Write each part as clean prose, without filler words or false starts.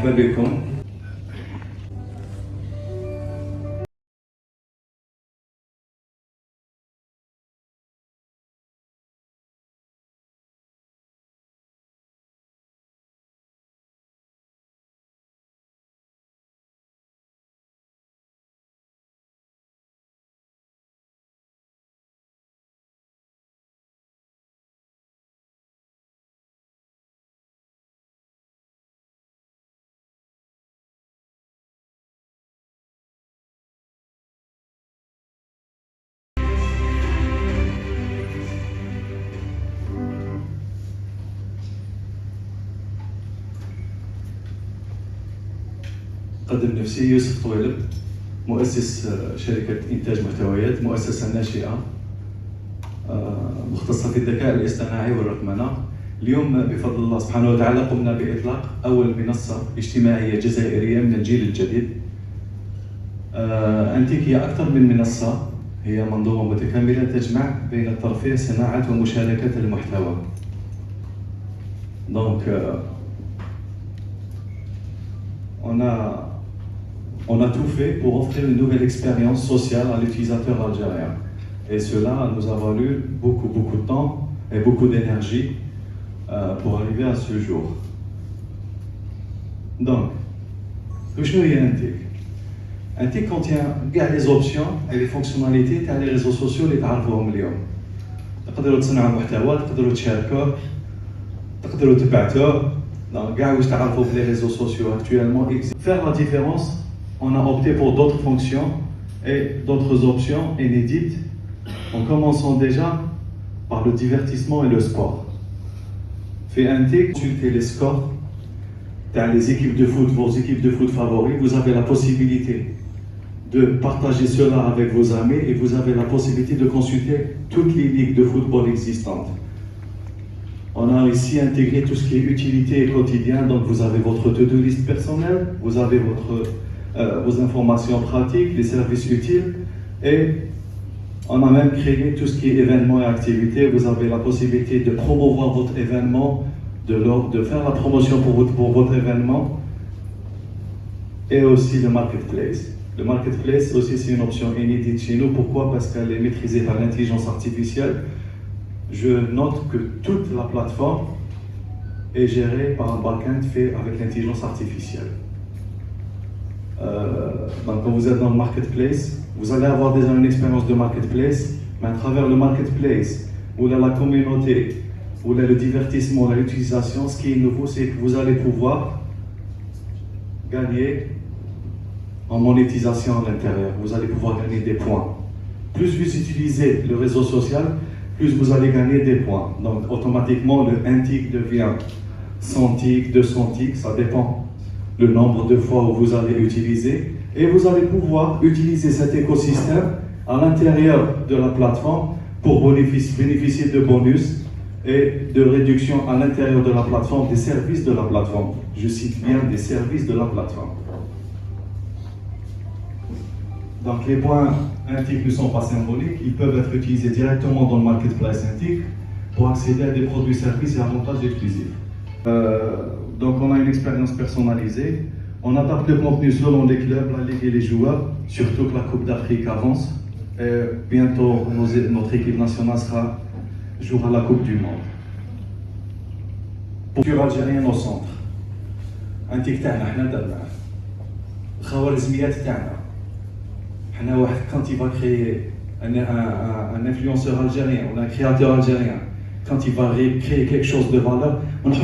مرحبا بكم. قدم نفسي يوسف طويلب، مؤسس شركة إنتاج محتويات، مؤسسة ناشئة مختصة في الذكاء الاصطناعي والرقمنة. اليوم بفضل الله سبحانه وتعالى قمنا بإطلاق أول منصة اجتماعية جزائرية من الجيل الجديد. أنتيك هي أكثر من منصة، هي منظومة متكاملة تجمع بين الترفيه، صناعة ومشاركة المحتوى. Donc, on a tout fait pour offrir une nouvelle expérience sociale à l'utilisateur algérien. Et cela nous a valu beaucoup de temps et beaucoup d'énergie pour arriver à ce jour. Donc, Antik contient les options et les fonctionnalités des réseaux sociaux les تعرفوهم اليوم. تقدروا تصنعوا محتوى، تقدروا تشاركوه، تقدروا تبعتوه. Donc, les réseaux sociaux actuellement existent. Faire la différence, on a opté pour d'autres fonctions et d'autres options inédites, en commençant déjà par le divertissement et le sport. Fait Antik, consultez les scores dans les équipes de foot, vos équipes de foot favoris. Vous avez la possibilité de partager cela avec vos amis et vous avez la possibilité de consulter toutes les ligues de football existantes. On a ici intégré tout ce qui est utilité et quotidien, donc vous avez votre to-do list personnelle, vous avez vos informations pratiques, les services utiles, et on a même créé tout ce qui est événements et activités. Vous avez la possibilité de promouvoir votre événement, de faire la promotion pour votre événement, et aussi le marketplace. Le marketplace aussi c'est une option inédite chez nous. Pourquoi? Parce qu'elle est maîtrisée par l'intelligence artificielle. Je note que toute la plateforme est gérée par un backend fait avec l'intelligence artificielle. Donc quand vous êtes dans le marketplace, vous allez avoir déjà une expérience de marketplace, mais à travers le marketplace, ou la communauté, ou le divertissement, l'utilisation, ce qui est nouveau, c'est que vous allez pouvoir gagner en monétisation à l'intérieur. Vous allez pouvoir gagner des points. Plus vous utilisez le réseau social, plus vous allez gagner des points. Donc automatiquement le 1 tick devient 100 ticks, 200 ticks, ça dépend le nombre de fois où vous allez utiliser. Et vous allez pouvoir utiliser cet écosystème à l'intérieur de la plateforme pour bénéficier de bonus et de réduction à l'intérieur de la plateforme, des services de la plateforme. Je cite bien des services de la plateforme. Donc les points Antik ne sont pas symboliques, ils peuvent être utilisés directement dans le marketplace Antik pour accéder à des produits, services et avantages exclusifs. Donc on a une expérience personnalisée, on adapte le contenu selon les clubs, la ligue et les joueurs, surtout que la Coupe d'Afrique avance. Et bientôt notre équipe nationale jouera la Coupe du Monde. Pour culture algérienne au centre. Antik تاعنا حنا درنا. خوارزميات تاعنا. Quand il va créer un influenceur algérien ou un créateur algérien, quand il va créer quelque chose de valeur, on a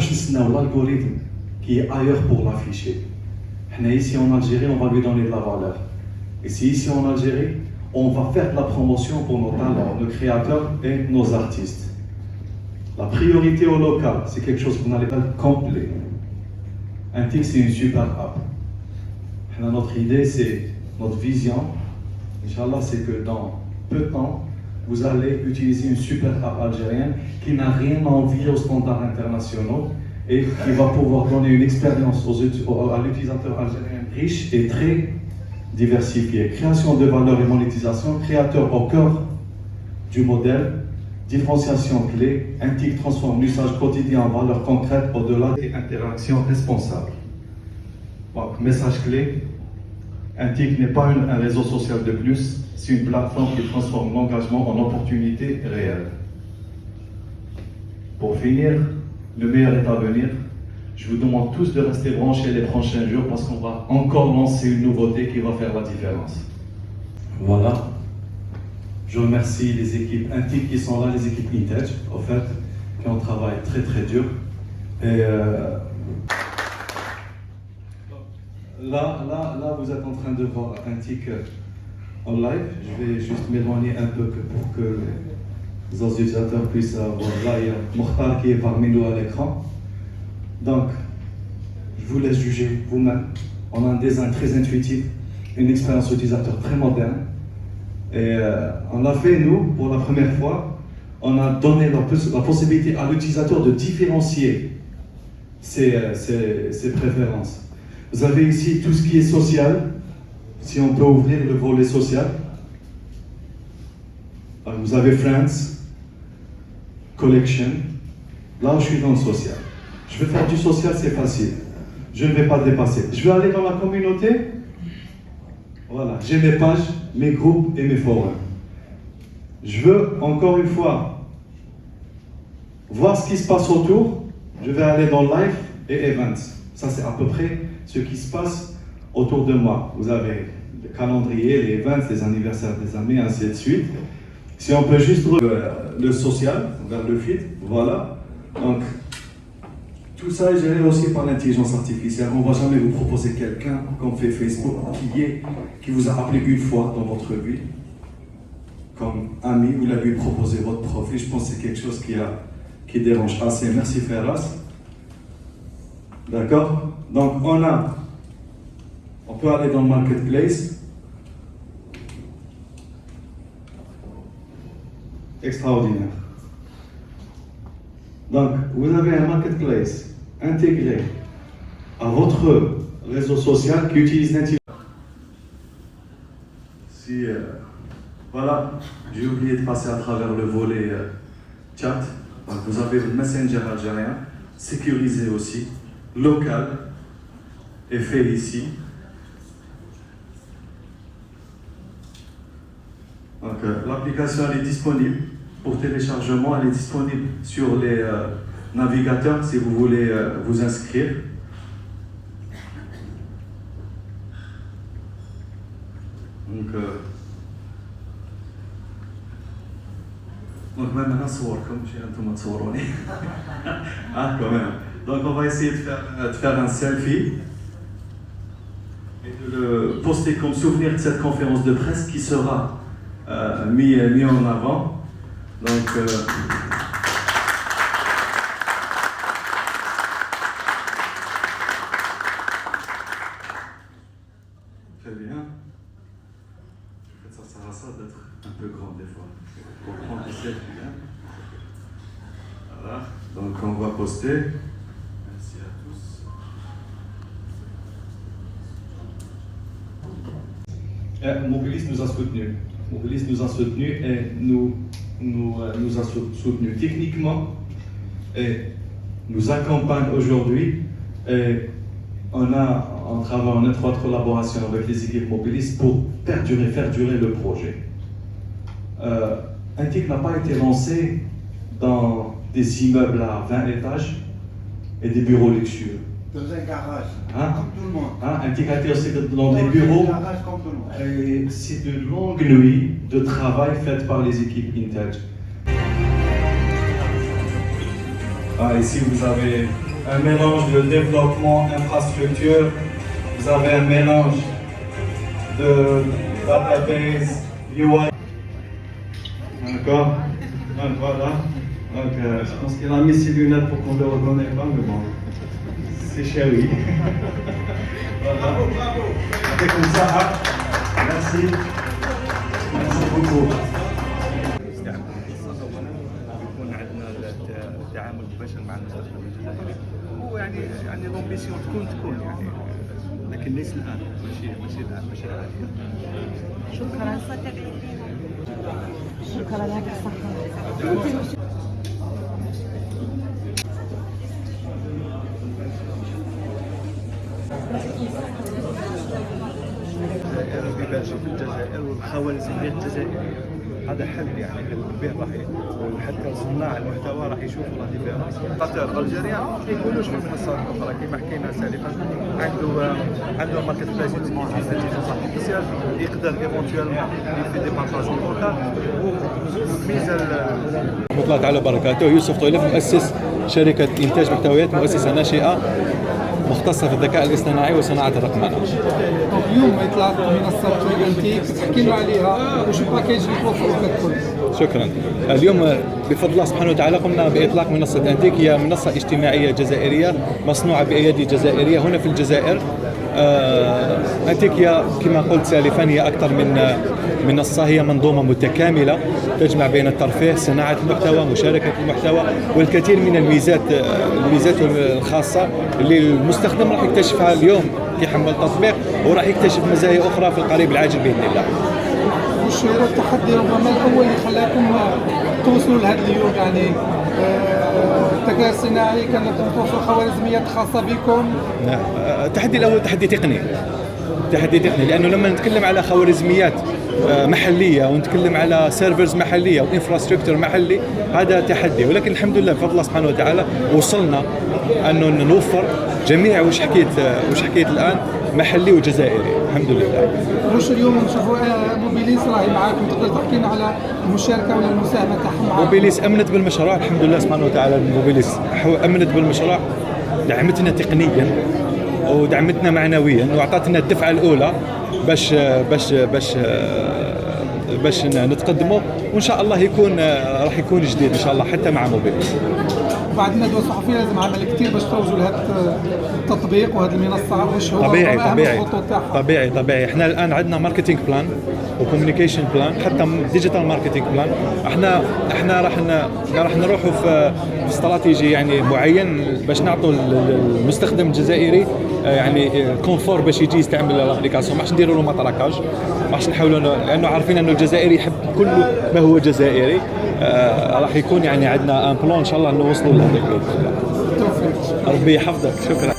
l'algorithme qui est ailleurs pour l'afficher. Ici en Algérie, on va lui donner de la valeur. Et si ici en Algérie, on va faire de la promotion pour nos talents, nos créateurs et nos artistes. La priorité au local, c'est quelque chose qu'on a pas complet. Antik, c'est une super app. Notre idée, c'est notre vision. Inch'Allah, c'est que dans peu de temps, vous allez utiliser une super app algérienne qui n'a rien à envier aux standards internationaux et qui va pouvoir donner une expérience à l'utilisateur algérien riche et très diversifié. Création de valeur et monétisation, créateur au cœur du modèle, différenciation clé, Antik transforme l'usage quotidien en valeur concrète au-delà des interactions responsables. Donc, message clé, Intik n'est pas un réseau social de plus, c'est une plateforme qui transforme l'engagement en opportunité réelle. Pour finir, le meilleur est à venir. Je vous demande tous de rester branchés les prochains jours parce qu'on va encore lancer une nouveauté qui va faire la différence. Voilà. Je remercie les équipes Intik qui sont là, les équipes Intage, en fait, qui ont travaillé très très dur. Et là, vous êtes en train de voir Intik en live. Je vais juste m'éloigner un peu pour que les utilisateurs puissent voir. Là, il y a Mokhtar qui est parmi nous à l'écran. Donc, je vous laisse juger vous-même. On a un design très intuitif, une expérience utilisateur très moderne. Et on l'a fait, nous, pour la première fois. On a donné la possibilité à l'utilisateur de différencier ses préférences. Vous avez ici tout ce qui est social, si on peut ouvrir le volet social. Alors, vous avez Friends, Collection. Là, je suis dans le social. Je vais faire du social, c'est facile. Je ne vais pas dépasser. Je vais aller dans la communauté. Voilà, j'ai mes pages, mes groupes et mes forums. Je veux, encore une fois, voir ce qui se passe autour. Je vais aller dans Live et Events. Ça, c'est à peu près ce qui se passe autour de moi. Vous avez le calendrier, les events, les anniversaires des amis, ainsi de suite. Si on peut juste le social, vers le feed, voilà. Donc, tout ça est géré aussi par l'intelligence artificielle. On ne va jamais vous proposer quelqu'un, comme fait Facebook, qui vous a appelé une fois dans votre vie, comme ami, vous l'avez proposé votre profil. Je pense que c'est quelque chose qui dérange assez. Merci Ferras. D'accord? Donc on peut aller dans le marketplace. Extraordinaire. Donc, vous avez un marketplace intégré à votre réseau social qui utilise l'intelligence. Voilà, j'ai oublié de passer à travers le volet chat. Donc, vous avez le Messenger algérien, sécurisé aussi, local, et fait ici. Donc, l'application elle est disponible pour téléchargement, elle est disponible sur les navigateurs si vous voulez vous inscrire. Donc même maintenant, ah, quand même. Donc on va essayer de faire un selfie et de le poster comme souvenir de cette conférence de presse qui sera mis en avant. Donc, très bien. En fait, ça sert à ça d'être un peu grand des fois. Pour prendre des selfies. Hein. Voilà. Donc on va poster. Merci à tous. Mobilis nous a soutenus. Mobilis nous a soutenus et nous a soutenus techniquement et nous accompagne aujourd'hui. Et on travaille en étroite collaboration avec les équipes Mobilis pour faire durer le projet. Intik n'a pas été lancé dans des immeubles à 20 étages et des bureaux luxueux. Dans un garage, hein? comme tout le monde. Hein? Intik a été lancé dans des bureaux. Un garage comme tout le monde. Et c'est de longues nuits de travail faites par les équipes Intage. Ici, vous avez un mélange de développement, infrastructure. Vous avez un mélange de database, UI. D'accord? Donc voilà. Donc, je pense qu'il a mis ses lunettes pour qu'on ne le reconnaisse pas, mais bon, c'est chéri. Voilà. Bravo, bravo. C'est comme ça. Hein? Merci. Merci beaucoup. يكون عندنا التعامل المباشر مع المستثمر الجزائري ويعني لومبيسيون تكون يعني لكن ليس الان ماشي الان ماشي حاليا. شكرا شكرا لك الصحة. الجزائر بباجي في الجزائر والخوارزمية الجزائرية، هذا حل يعني به راح وحتى صناع المحتوى راح يشوفوا لا ديفيرونس. خاطر الجزائريين ما يكونوش في المنصات الاخرى كما حكينا سالفا، عنده ماركت بلايس يوتيليتي صح بزاف، يقدر ايفونتويلمون يفيد دي بارطاجون لوكال. والميزه ورحمة الله تعالى وبركاته. يوسف طويلف مؤسس شركة إنتاج محتويات، مؤسسة ناشئة مختصة في الذكاء الاصطناعي وصناعة الرقمنة. اليوم إطلاق منصة أنتيك، تحكي لنا عليها وش الباكيج اللي توفروا ككل؟ شكرا. اليوم بفضل الله سبحانه وتعالى قمنا بإطلاق منصة أنتيك، هي منصة اجتماعية جزائرية مصنوعة بأيدي جزائرية هنا في الجزائر. أنتيك هي كما قلت سالفا هي أكثر من منصة، هي منظومة متكاملة تجمع بين الترفيه، صناعة المحتوى، مشاركة المحتوى، والكثير من الميزات الخاصة اللي المستخدم راح يكتشفها اليوم يحمل التطبيق، وراح يكتشف مزايا أخرى في القريب العاجل بإذن الله. وش هو التحدي ربما الأول اللي خلاكم توصلوا لهذا اليوم؟ يعني الذكاء الصناعي كانت توفر خوارزميات خاصة بكم؟ التحدي الأول تحدي تقني، لأنه لما نتكلم على خوارزميات محلية ونتكلم على سيرفرز محلية وانفراستراكتور محلي، هذا تحدي، ولكن الحمد لله بفضل الله سبحانه وتعالى وصلنا أنه نوفر جميع وش حكيت الآن محلي وجزائري الحمد لله. وش اليوم نشوفوا موبيليس راهي معاكم، تقدر تحكي لنا على المشاركة ولا المساهمة تاعهم معاكم؟ موبيليس أمنت بالمشروع الحمد لله سبحانه وتعالى. موبيليس أمنت بالمشروع، دعمتنا تقنيا ودعمتنا معنويا واعطتنا الدفعه الاولى باش نتقدموا، وان شاء الله راح يكون جديد ان شاء الله حتى مع موبيليس. بعد الندوه الصحفيه لازم عمل كثير باش توجوا لهذا التطبيق وهذه المنصه. وش هو طبيعي احنا الان عندنا ماركتينج بلان وكوميونيكيشن بلان، حتى ديجيتال ماركتينج بلان. احنا راح نروحوا في استراتيجي يعني معين باش نعطوا المستخدم الجزائري يعني كونفور باش يجي يستعمل الابليكاسيون. ما راحش نديروا له مطركاج، ما راحش نحاولوا، لانه عارفين انه الجزائري يحب كل ما هو جزائري. راح يكون يعني عندنا ان بلان ان شاء الله نوصلوا لهذاك. التوفيق. ربي يحفظك. شكرا.